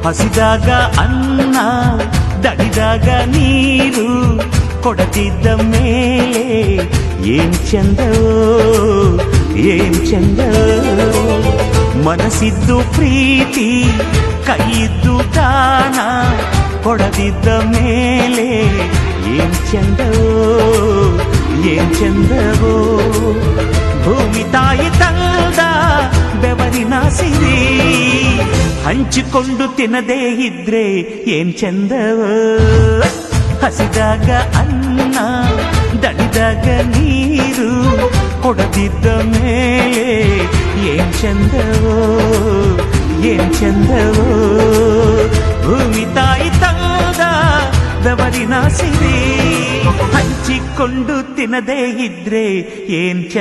ಹಸಿದಾಗ ಅನ್ನ ದಡಿದಾಗ ನೀರು ಕೊಡದಿದ್ದ ಮೇಲೆ ಏನ್ ಚಂದವೋ ಏನ್ ಚಂದವೋ ಮನಸ್ಸಿದ್ದು ಪ್ರೀತಿ ಕೈಯಿದ್ದು ದಾನ ಕೊಡದಿದ್ದ ಮೇಲೆ ಏನ್ ಚಂದವೋ ಏನ್ ಚಂದವೋ ಭೂಮಿ ತಾಯಿ ತಂದ ಬೆವರಿನ ಸಿರಿ ಹಂಚಿಕೊಂಡು ತಿನ್ನದೇ ಇದ್ರೆ ಏನ್ ಚಂದವೋ ಹಸಿದಾಗ ಅನ್ನ ದಡಿದಾಗ ನೀರು ಕೊಡದಿದ್ದ ಮೇಲೆ ಏನ್ ಚಂದವೋ ಏನ್ ಚಂದವೋ ಭೂಮಿ ತಾಯಿ ತಂದ ಬೆವರಿನ ಸಿರಿ ಹಂಚಿಕೊಂಡು ತಿನ್ನದೇ ಇದ್ರೆ ಏನ್ ಚಂದ